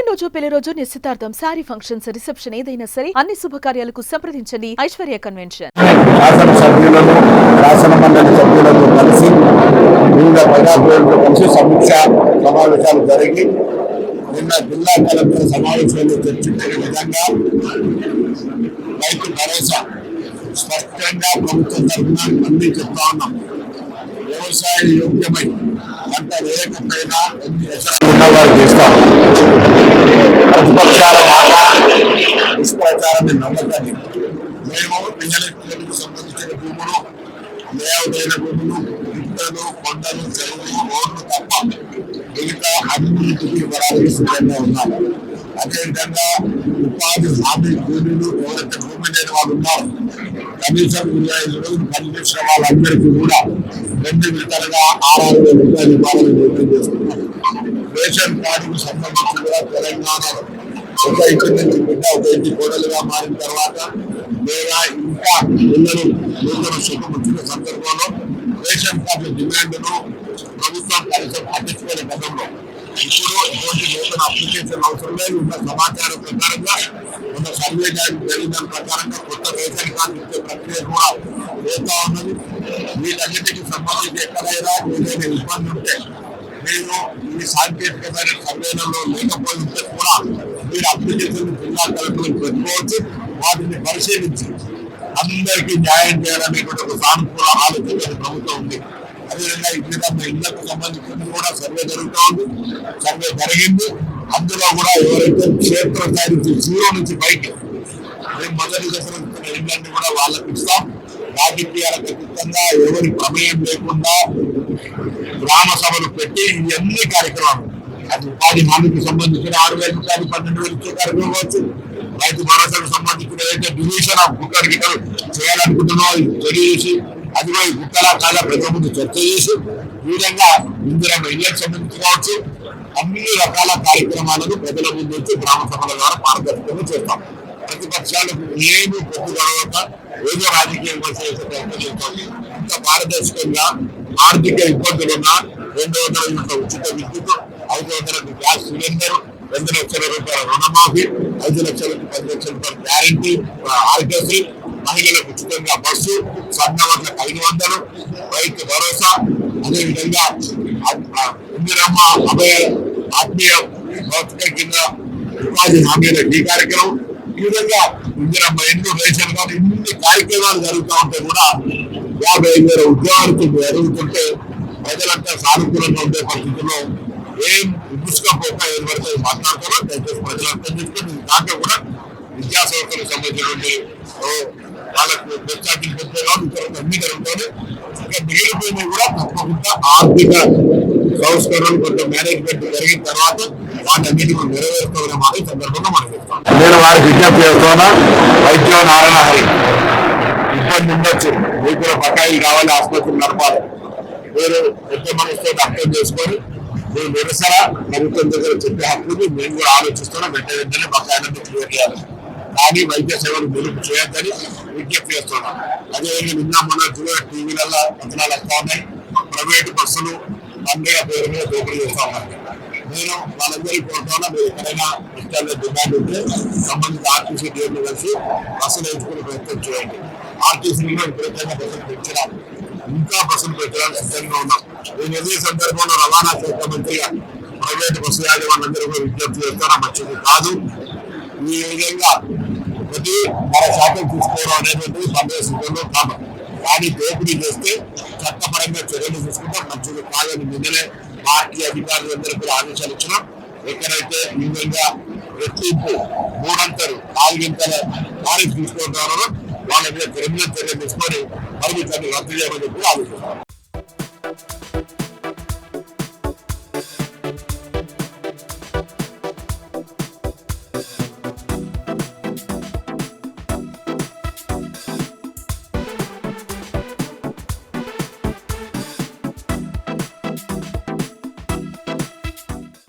పుట్టినరోజు, పెళ్లి రోజు, నిశ్చితార్థం, శారీ ఫంక్షన్స్, రిసెప్షన్ ఏదైనా సరే అన్ని శుభకార్యాలకు సంప్రదించండి ఐశ్వర్య కన్వెన్షన్. శాసనసభ్యులను శాసన మండలి సభ్యులతో కలిసి వివిధ ప్రజాప్రతినిధులతో కలిసి సమీక్ష సమావేశాలు జరిగి నిన్న జిల్లా కలెక్టర్ సమావేశంలో చర్చించిన విధంగా రైతు భరోసా స్పష్టంగా ప్రభుత్వం తరఫున అన్ని చెప్తా ఉన్నాం. వ్యవసాయ యోగ్యమై పంట వేయకపోయినా ఎన్ని ఎకరాలు ఉన్నవారు చేస్తాం. ప్రతిపక్షాల మాట దుష్ప్రచారాన్ని నమ్మకాన్ని మేము పిల్లలకు సంబంధించిన భూములు, లేఅవుటైన భూములు, గుట్టలు, కొండలు, చెరువులు, రోడ్లు తప్ప మిగతా అభివృద్ధికి పడాలని సిద్ధంగా ఉన్నాము. అదేవిధంగా ఉపాధి హామీ కూలీలు ఎవరైతే భూమి లేని వాళ్ళు ఉన్నారు, కనీసం 25 రోజులు పనిచేసిన వాళ్ళందరికీ కూడా 2 విడతలుగా 6,000 రూపాయలు ఇవ్వాలని నిర్ణయం చేసుకున్నారు. రేషన్ కార్డుకు సంబంధించి కూడా తెలంగాణలో ఒక ఇంటి నుంచి బిడ్డ ఒక ఇంటి కోడలుగా మారిన తర్వాత లేదా ఇంకా పిల్లలు నూతన సుఖం వచ్చిన సందర్భంలో రేషన్ కార్డు డిమాండ్ను ప్రభుత్వం కనీసం పట్టించుకునే గతంలో ఇప్పుడు ఎటువంటి నూతన అప్లికేషన్ అవసరం లేదు. ఉన్న సమాచారం ప్రకారంగా ఉన్న సర్వే జరిగిన ప్రకారంగా కొత్త రేషన్ కార్డు ఇచ్చే ప్రక్రియ కూడా చేస్తా ఉన్నది. వీటన్నిటికి సంబంధించి ఎక్కడైనా ఏదైనా ఇబ్బంది ఉంటే మీరు ఈ సాంకేతికమైన సర్వేలలో లేకపోతే కూడా మీరు అప్లికేషన్ జిల్లా కలెక్టర్లకు పెట్టుకోవచ్చు. వాటిని పరిశీలించి అందరికీ న్యాయం చేయాలనేటువంటి ఒక సానుకూల ఆలోచన ప్రభుత్వం ఉంది. అదేవిధంగా ఇక్కడ ఇళ్లకు సంబంధించింది కూడా సర్వే జరుగుతూ ఉంది. సర్వే జరిగింది. అందులో కూడా ఎవరైతే క్షేత్రస్థాయి నుంచి 0 నుంచి పైకి మేము మొదటి దశలో ఇళ్ళన్నీ కూడా వాళ్ళకి ఇస్తాం. రాజకీయాలకు అతీతంగా ఎవరి ప్రమేయం లేకుండా గ్రామ సభలు పెట్టి ఇవన్నీ కార్యక్రమాలు, అది ఉపాధి హామీకి సంబంధించిన 6,000 రూపాయలు 12,000 ఇచ్చే కార్యక్రమం కావచ్చు, రైతు భరోసాకు సంబంధించిన ఏదైతే డివిజన్ ఆఫ్ గుట్టలు గిట్టలు చేయాలనుకుంటున్నామో తెలియజేసి అది కూడా ఈ గుట్టల కాదా ప్రజల ముందు చర్చ చేసి ఈ విధంగా ఇందులో ఇళ్లకు సంబంధించి కావచ్చు అన్ని రకాల కార్యక్రమాలను ప్రజల ముందు వచ్చి గ్రామ సభల ద్వారా పారదర్శకంగా చేస్తాం. ప్రతిపక్షాలకు ఏమి పొత్తు గడవక ఏదో రాజకీయ విమర్శ చేసే ప్రయత్నం చేస్తాం. ఇంత పారదర్శకంగా ఆర్థిక ఇబ్బందులున్నా 200 యూనిట్ల ఉచిత విద్యుత్, 500కు గ్యాస్ సిలిండర్, 2 లక్షల రూపాయల రుణమాఫీ, 5 లక్షలకు 10 లక్షల రూపాయల గ్యారంటీ ఆరోగ్యశ్రీ, మహిళలకు ఉచితంగా బస్సు, సన్నవర్లకు 500, రైతు భరోసా, అదేవిధంగా ఇందిరమ్మ అభయ ఆత్మీయ భౌతిక కింద ఉపాధి హామీల ఈ కార్యక్రమం, ఈ విధంగా ఇందిరమ్మ ఎన్నో రేషన్ కార్డు ఇన్ని కార్యక్రమాలు జరుగుతూ ఉంటే కూడా 55,000 ఉద్యోగాలు జరుగుతుంటే ప్రజలంతా సానుకూలంగా ఉండే పరిస్థితుల్లో ఏం ఇసుకపోక ఏం పడితే మాట్లాడతారో దయచేసి ప్రజలు అర్థం చేసుకుని దాంట్లో కూడా విద్యా సంస్థలకు సంబంధించినటువంటి వాళ్ళకు ప్రచారం పెంచే కాదు ఇతర అన్ని జరుగుతుంది. ఇంకా మిగిలిపోయినవి కూడా తప్పకుండా ఆర్థిక సంస్కరణలు కొంత మేనేజ్మెంట్ జరిగిన తర్వాత వాటన్నిటి కూడా నెరవేరుతామనే మాట ఈ సందర్భంగా మనం చెప్తాం. నేను వారికి విజ్ఞప్తి చేస్తున్నా, వైద్యం నారాయణ హరి ఇబ్బంది ఉండొచ్చు, మీకు కూడా బకాయిలు కావాలి, ఆసుపత్రులు నడపాలి. మీరు పెద్ద మనసుతో అర్థం చేసుకొని మీరు నిరసన ప్రభుత్వం దగ్గర చెప్పే హక్కుని మేము కూడా ఆలోచిస్తున్నాం. వెంటనే బకాయిలను క్లియర్ చేయాలి, కానీ వైద్య సేవలు మెరుగు చేయొద్దని విజ్ఞప్తి చేస్తున్నాం. అదేవిధంగా నిన్న మొన్న టీవీలలో పత్రాలు వస్తూ ఉన్నాయి, ప్రైవేటు బస్సులు పండుగ పేరు మీద దోపిడీ చేస్తా ఉన్నారు. నేను వాళ్ళందరికీ కోరుతున్నా, మీరు ఎక్కడైనా ఇష్టాల్లో డిమాండ్ ఉంటే సంబంధిత ఆర్టీసీ టీఎంలు కలిసి బస్సులు వేసుకునే ప్రయత్నం చేయండి. ఆర్టీసీలో విపరీతంగా బస్సులు పెంచడం, ఇంకా బస్సులు పెట్టడానికి సిద్ధంగా ఉన్నాం. నేను ఇదే సందర్భంలో రవాణా శాఖ మంత్రిగా ప్రైవేటు బస్సు యాజమాన్యందరూ కూడా విజ్ఞప్తి చేస్తారా, మంచిది కాదు. ఈ విధంగా ఒకటి మన శాఖలు తీసుకోవడం అనేటువంటిది సమయ సిద్ధంలో కాదు, కానీ దోపిడీ చేస్తే చట్టపరంగా చర్యలు తీసుకుంటాం. మంచిది కాదని నిన్ననే పార్టీ అధికారులందరూ కూడా ఆదేశాలు ఇచ్చినాం. ఎక్కడైతే ఈ విధంగా రెట్టింపు 3 అంతలు 4 ఇంతల టారిఫ్ తీసుకుంటారో వాళ్ళ మీద క్రిమినల్ చర్యలు తీసుకొని మరి దాన్ని రద్దు చేయమని చెప్పి ఆలోచిస్తాం.